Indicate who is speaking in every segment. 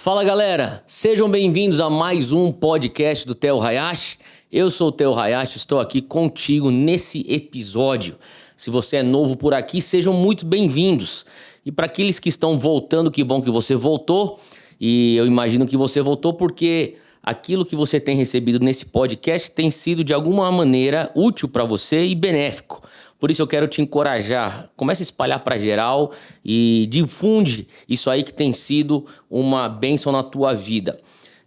Speaker 1: Fala galera, sejam bem-vindos a mais um podcast do Theo Hayashi. Eu sou o Theo Hayashi, estou aqui contigo nesse episódio. Se você é novo por aqui, sejam muito bem-vindos. E para aqueles que estão voltando, que bom que você voltou. E eu imagino que você voltou porque aquilo que você tem recebido nesse podcast tem sido de alguma maneira útil para você e benéfico. Por isso eu quero te encorajar, comece a espalhar para geral e difunde isso aí que tem sido uma bênção na tua vida.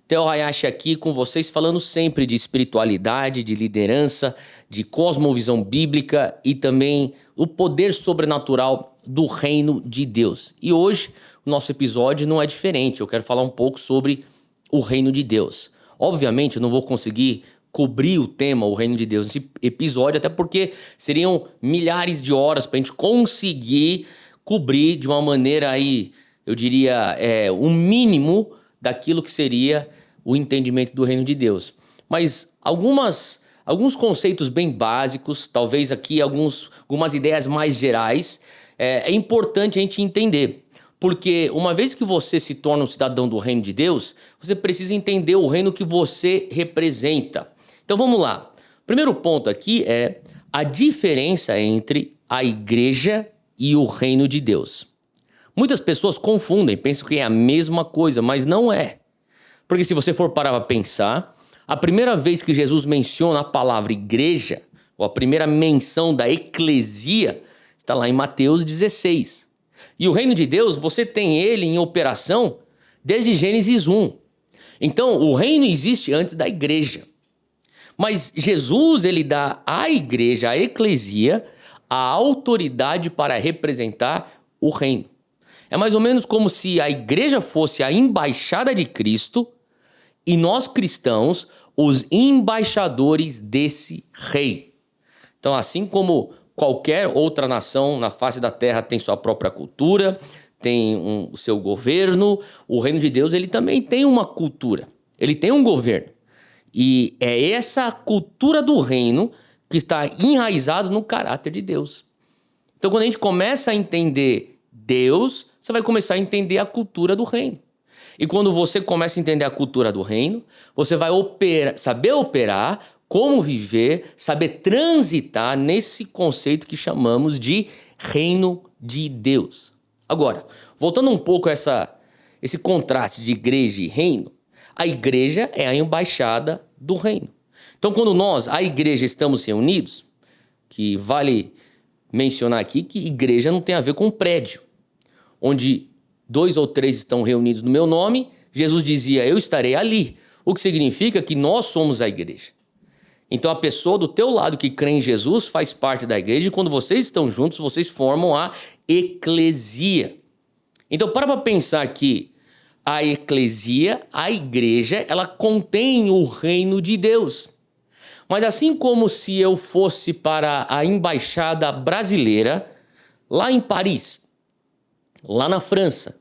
Speaker 1: Theo Hayashi aqui com vocês falando sempre de espiritualidade, de liderança, de cosmovisão bíblica e também o poder sobrenatural do reino de Deus. E hoje o nosso episódio não é diferente, eu quero falar um pouco sobre o reino de Deus. Obviamente eu não vou conseguir cobrir o tema, o reino de Deus, nesse episódio, até porque seriam milhares de horas para a gente conseguir cobrir de uma maneira aí, eu diria, o mínimo daquilo que seria o entendimento do reino de Deus. Mas alguns conceitos bem básicos, talvez aqui algumas ideias mais gerais, é importante a gente entender. Porque uma vez que você se torna um cidadão do reino de Deus, você precisa entender o reino que você representa. Então vamos lá. O primeiro ponto aqui é a diferença entre a igreja e o reino de Deus. Muitas pessoas confundem, pensam que é a mesma coisa, mas não é. Porque se você for parar para pensar, a primeira vez que Jesus menciona a palavra igreja, ou a primeira menção da eclesia, está lá em Mateus 16. E o reino de Deus, você tem ele em operação desde Gênesis 1. Então, o reino existe antes da igreja. Mas Jesus, ele dá à igreja, à eclesia, a autoridade para representar o reino. É mais ou menos como se a igreja fosse a embaixada de Cristo e nós cristãos, os embaixadores desse rei. Então, assim como qualquer outra nação na face da terra tem sua própria cultura, tem o seu governo, o reino de Deus ele também tem uma cultura, ele tem um governo. E é essa cultura do reino que está enraizado no caráter de Deus. Então, quando a gente começa a entender Deus, você vai começar a entender a cultura do reino. E quando você começa a entender a cultura do reino, você vai saber operar, como viver, saber transitar nesse conceito que chamamos de reino de Deus. Agora, voltando um pouco a esse contraste de igreja e reino, a igreja é a embaixada do reino. Então, quando nós, a igreja, estamos reunidos, que vale mencionar aqui que igreja não tem a ver com prédio, onde 2 ou 3 estão reunidos no meu nome, Jesus dizia, eu estarei ali, o que significa que nós somos a igreja. Então, a pessoa do teu lado que crê em Jesus faz parte da igreja e quando vocês estão juntos, vocês formam a eclesia. Então, para pensar que a eclesia, a igreja, ela contém o reino de Deus. Mas assim como se eu fosse para a embaixada brasileira, lá em Paris, lá na França,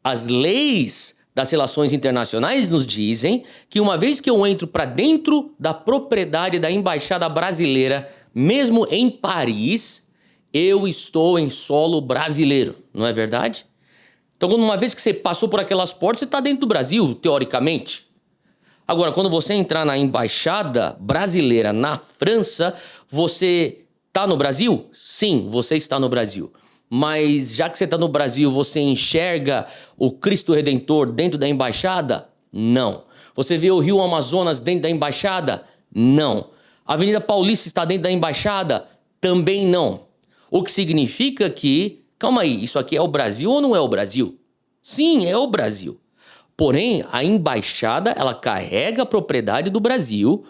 Speaker 1: as leis das relações internacionais nos dizem que uma vez que eu entro para dentro da propriedade da embaixada brasileira, mesmo em Paris, eu estou em solo brasileiro, não é verdade? Então, uma vez que você passou por aquelas portas, você está dentro do Brasil, teoricamente. Agora, quando você entrar na embaixada brasileira na França, você está no Brasil? Sim, você está no Brasil. Mas já que você está no Brasil, você enxerga o Cristo Redentor dentro da embaixada? Não. Você vê o Rio Amazonas dentro da embaixada? Não. A Avenida Paulista está dentro da embaixada? Também não. O que significa que calma aí, isso aqui é o Brasil ou não é o Brasil? Sim, é o Brasil. Porém, a embaixada, ela carrega a propriedade do Brasil,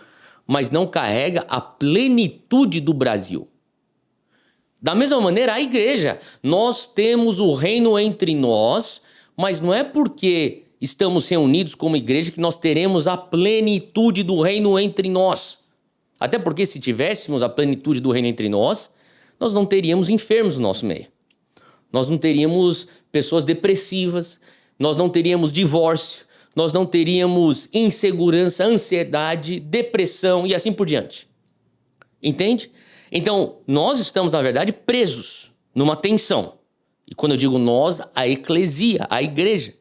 Speaker 1: mas não carrega a plenitude do Brasil. Da mesma maneira, a igreja, nós temos o reino entre nós, mas não é porque estamos reunidos como igreja que nós teremos a plenitude do reino entre nós. Até porque se tivéssemos a plenitude do reino entre nós, nós não teríamos enfermos no nosso meio. Nós não teríamos pessoas depressivas, nós não teríamos divórcio, nós não teríamos insegurança, ansiedade, depressão e assim por diante. Entende? Então, nós estamos, na verdade, presos numa tensão. E quando eu digo nós, a eclesia, a igreja.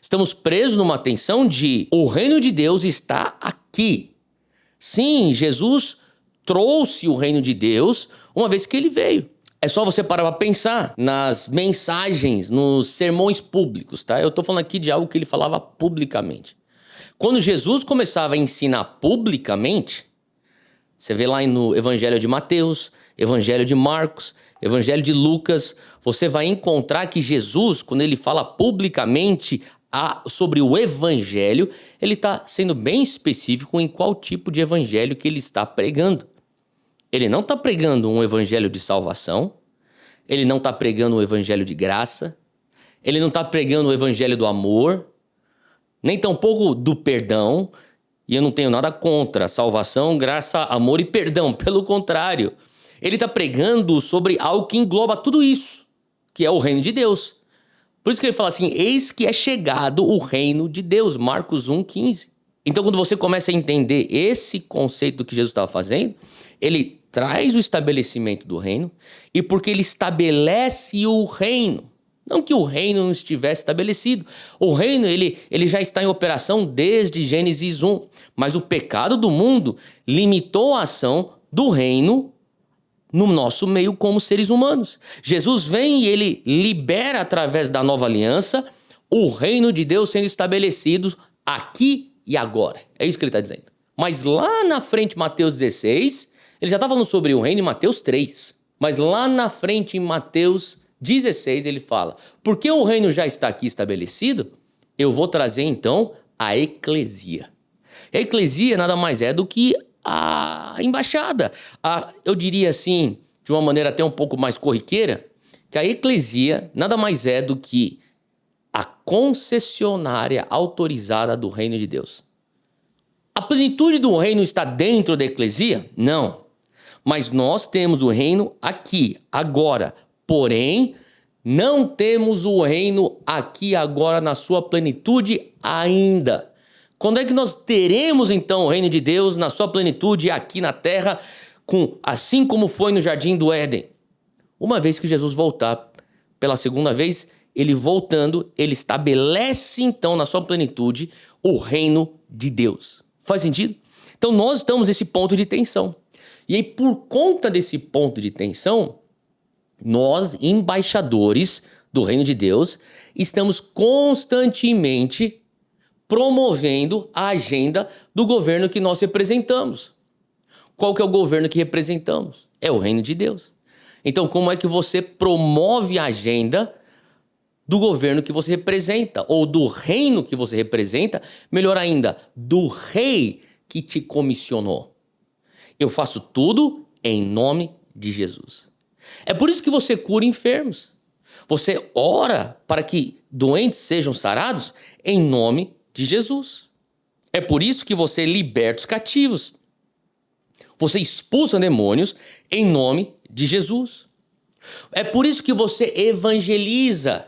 Speaker 1: Estamos presos numa tensão de o reino de Deus está aqui. Sim, Jesus trouxe o reino de Deus uma vez que ele veio. É só você parar para pensar nas mensagens, nos sermões públicos, tá? Eu estou falando aqui de algo que ele falava publicamente. Quando Jesus começava a ensinar publicamente, você vê lá no Evangelho de Mateus, Evangelho de Marcos, Evangelho de Lucas, você vai encontrar que Jesus, quando ele fala publicamente sobre o Evangelho, ele está sendo bem específico em qual tipo de Evangelho que ele está pregando. Ele não está pregando um Evangelho de salvação, ele não está pregando um Evangelho de graça, ele não está pregando o Evangelho do amor, nem tampouco do perdão, e eu não tenho nada contra salvação, graça, amor e perdão, pelo contrário. Ele está pregando sobre algo que engloba tudo isso, que é o reino de Deus. Por isso que ele fala assim, eis que é chegado o reino de Deus, Marcos 1,15. Então quando você começa a entender esse conceito que Jesus estava fazendo, ele traz o estabelecimento do reino, e porque ele estabelece o reino, não que o reino não estivesse estabelecido. O reino ele já está em operação desde Gênesis 1. Mas o pecado do mundo limitou a ação do reino no nosso meio como seres humanos. Jesus vem e ele libera através da nova aliança o reino de Deus sendo estabelecido aqui e agora. É isso que ele está dizendo. Mas lá na frente, Mateus 16, ele já está falando sobre o reino em Mateus 3. Mas lá na frente, em Mateus 16, ele fala, porque o reino já está aqui estabelecido, eu vou trazer então a eclesia. A eclesia nada mais é do que a embaixada. Eu diria assim, de uma maneira até um pouco mais corriqueira, que a eclesia nada mais é do que a concessionária autorizada do reino de Deus. A plenitude do reino está dentro da eclesia? Não. Mas nós temos o reino aqui, agora. Porém, não temos o reino aqui agora na sua plenitude ainda. Quando é que nós teremos então o reino de Deus na sua plenitude aqui na terra, assim como foi no Jardim do Éden? Uma vez que Jesus voltar pela segunda vez, ele voltando, ele estabelece então na sua plenitude o reino de Deus. Faz sentido? Então nós estamos nesse ponto de tensão. E aí por conta desse ponto de tensão, nós, embaixadores do reino de Deus, estamos constantemente promovendo a agenda do governo que nós representamos. Qual que é o governo que representamos? É o reino de Deus. Então, como é que você promove a agenda do governo que você representa? Ou do reino que você representa? Melhor ainda, do rei que te comissionou. Eu faço tudo em nome de Jesus. É por isso que você cura enfermos. Você ora para que doentes sejam sarados em nome de Jesus. É por isso que você liberta os cativos. Você expulsa demônios em nome de Jesus. É por isso que você evangeliza.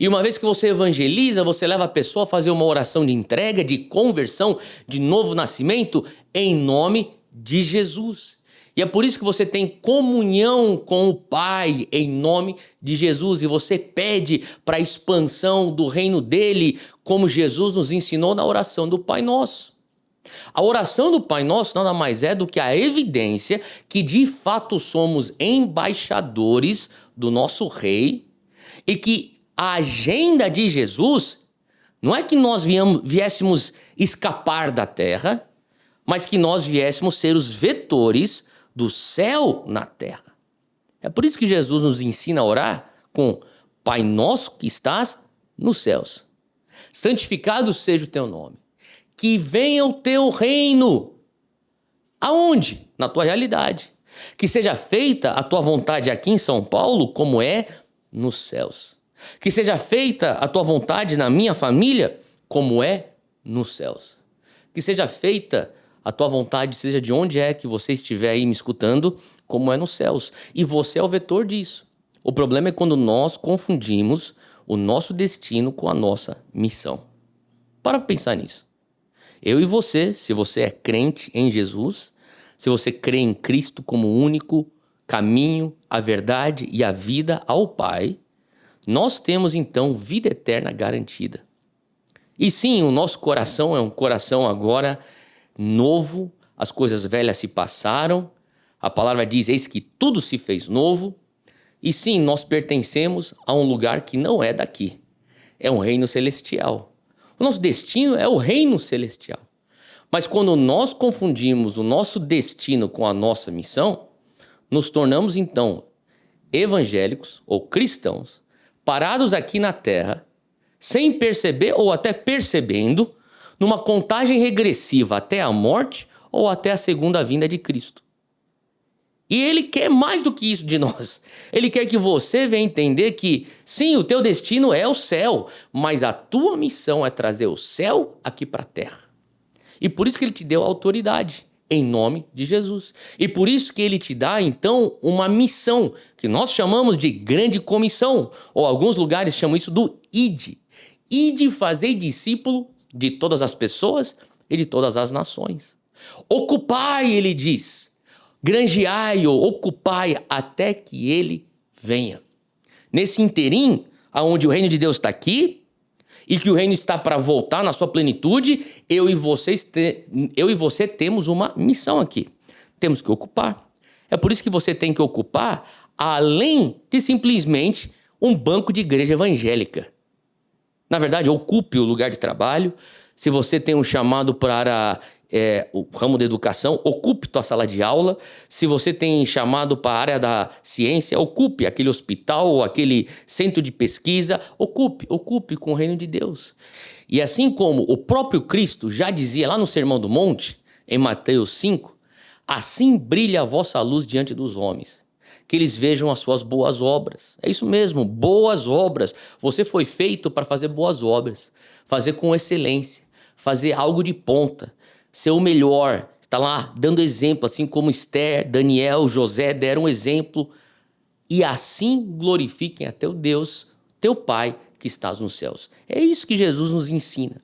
Speaker 1: E uma vez que você evangeliza, você leva a pessoa a fazer uma oração de entrega, de conversão, de novo nascimento em nome de Jesus. E é por isso que você tem comunhão com o Pai em nome de Jesus. E você pede para a expansão do reino dele, como Jesus nos ensinou na oração do Pai Nosso. A oração do Pai Nosso nada mais é do que a evidência que de fato somos embaixadores do nosso Rei e que a agenda de Jesus não é que nós viéssemos escapar da terra, mas que nós viéssemos ser os vetores do céu na terra. É por isso que Jesus nos ensina a orar com Pai Nosso que estás nos céus. Santificado seja o teu nome. Que venha o teu reino. Aonde? Na tua realidade. Que seja feita a tua vontade aqui em São Paulo, como é nos céus. Que seja feita a tua vontade na minha família, como é nos céus. Que seja feita a tua vontade, seja de onde é que você estiver aí me escutando, como é nos céus. E você é o vetor disso. O problema é quando nós confundimos o nosso destino com a nossa missão. Para pensar nisso. Eu e você, se você é crente em Jesus, se você crê em Cristo como o único caminho, a verdade e a vida ao Pai, nós temos então vida eterna garantida. E sim, o nosso coração é um coração agora novo, as coisas velhas se passaram, a palavra diz, eis que tudo se fez novo. E sim, nós pertencemos a um lugar que não é daqui, é um reino celestial. O nosso destino é o reino celestial. Mas quando nós confundimos o nosso destino com a nossa missão, nos tornamos então evangélicos ou cristãos, parados aqui na terra, sem perceber ou até percebendo, numa contagem regressiva até a morte ou até a segunda vinda de Cristo. E ele quer mais do que isso de nós. Ele quer que você venha entender que, sim, o teu destino é o céu, mas a tua missão é trazer o céu aqui para a terra. E por isso que ele te deu autoridade, em nome de Jesus. E por isso que ele te dá, então, uma missão, que nós chamamos de grande comissão, ou alguns lugares chamam isso do ID. ID fazer discípulo de todas as pessoas e de todas as nações. Ocupai, ele diz, granjeai-o, ocupai até que ele venha. Nesse interim, onde o reino de Deus está aqui, e que o reino está para voltar na sua plenitude, eu e você temos uma missão aqui. Temos que ocupar. É por isso que você tem que ocupar, além de simplesmente um banco de igreja evangélica. Na verdade, ocupe o lugar de trabalho. Se você tem um chamado para o ramo da educação, ocupe tua sala de aula. Se você tem chamado para a área da ciência, ocupe aquele hospital ou aquele centro de pesquisa, ocupe com o reino de Deus. E assim como o próprio Cristo já dizia lá no Sermão do Monte, em Mateus 5, assim brilha a vossa luz diante dos homens, que eles vejam as suas boas obras. É isso mesmo, boas obras. Você foi feito para fazer boas obras, fazer com excelência, fazer algo de ponta, ser o melhor, está lá dando exemplo, assim como Esther, Daniel, José deram exemplo, e assim glorifiquem a teu Deus, teu Pai que estás nos céus. É isso que Jesus nos ensina.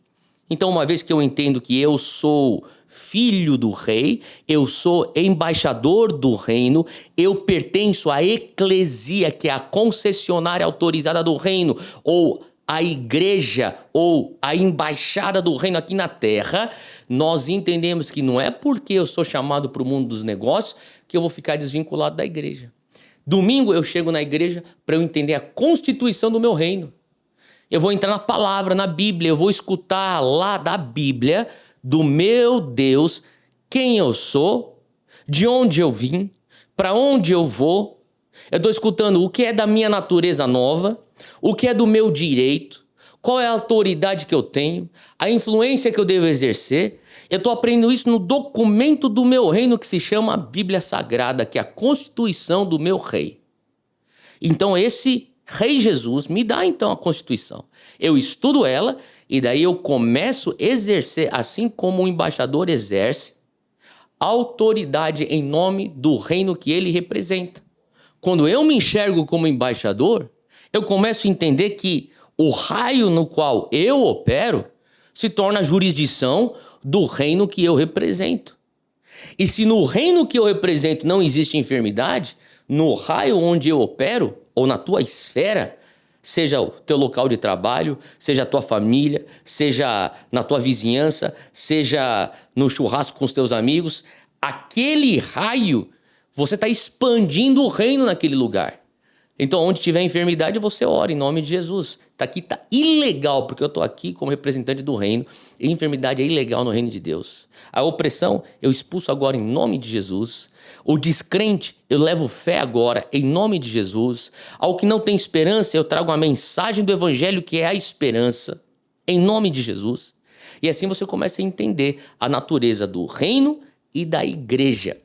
Speaker 1: Então, uma vez que eu entendo que eu sou filho do rei, eu sou embaixador do reino, eu pertenço à eclesia, que é a concessionária autorizada do reino, ou a igreja ou a embaixada do reino aqui na terra, nós entendemos que não é porque eu sou chamado para o mundo dos negócios que eu vou ficar desvinculado da igreja. Domingo eu chego na igreja para eu entender a constituição do meu reino. Eu vou entrar na palavra, na Bíblia, eu vou escutar lá da Bíblia, do meu Deus, quem eu sou, de onde eu vim, para onde eu vou. Eu estou escutando o que é da minha natureza nova, o que é do meu direito, qual é a autoridade que eu tenho, a influência que eu devo exercer. Eu estou aprendendo isso no documento do meu reino que se chama Bíblia Sagrada, que é a Constituição do meu rei. Então esse Rei Jesus me dá então a Constituição. Eu estudo ela e daí eu começo a exercer, assim como o embaixador exerce, autoridade em nome do reino que ele representa. Quando eu me enxergo como embaixador, eu começo a entender que o raio no qual eu opero se torna a jurisdição do reino que eu represento. E se no reino que eu represento não existe enfermidade, no raio onde eu opero, ou na tua esfera, seja o teu local de trabalho, seja a tua família, seja na tua vizinhança, seja no churrasco com os teus amigos, aquele raio, você está expandindo o reino naquele lugar. Então, onde tiver enfermidade, você ora em nome de Jesus. Aqui está ilegal, porque eu estou aqui como representante do reino, e enfermidade é ilegal no reino de Deus. A opressão, eu expulso agora em nome de Jesus. O descrente, eu levo fé agora em nome de Jesus. Ao que não tem esperança, eu trago a mensagem do evangelho, que é a esperança, em nome de Jesus. E assim você começa a entender a natureza do reino e da igreja.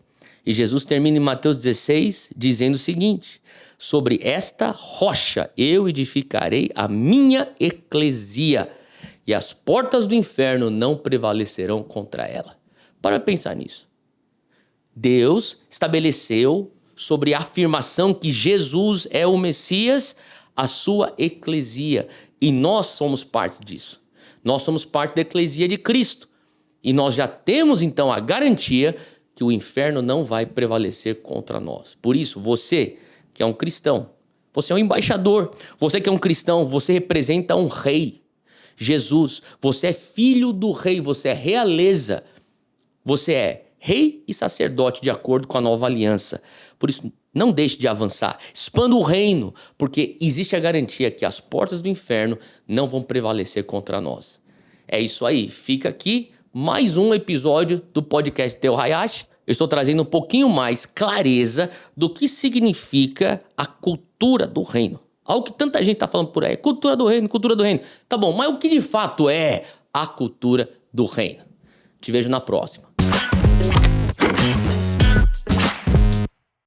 Speaker 1: E Jesus termina em Mateus 16 dizendo o seguinte: sobre esta rocha eu edificarei a minha eclesia, e as portas do inferno não prevalecerão contra ela. Para pensar nisso. Deus estabeleceu, sobre a afirmação que Jesus é o Messias, a sua eclesia. E nós somos parte disso. Nós somos parte da eclesia de Cristo. E nós já temos então a garantia que o inferno não vai prevalecer contra nós. Por isso, você que é um cristão, você é um embaixador. Você que é um cristão, você representa um rei. Jesus. Você é filho do rei, você é realeza. Você é rei e sacerdote de acordo com a nova aliança. Por isso, não deixe de avançar. Expanda o reino, porque existe a garantia que as portas do inferno não vão prevalecer contra nós. É isso aí. Fica aqui mais um episódio do podcast Teo Hayashi. Eu estou trazendo um pouquinho mais clareza do que significa a cultura do reino. Algo que tanta gente está falando por aí. Cultura do reino, cultura do reino. Tá bom, mas o que de fato é a cultura do reino? Te vejo na próxima.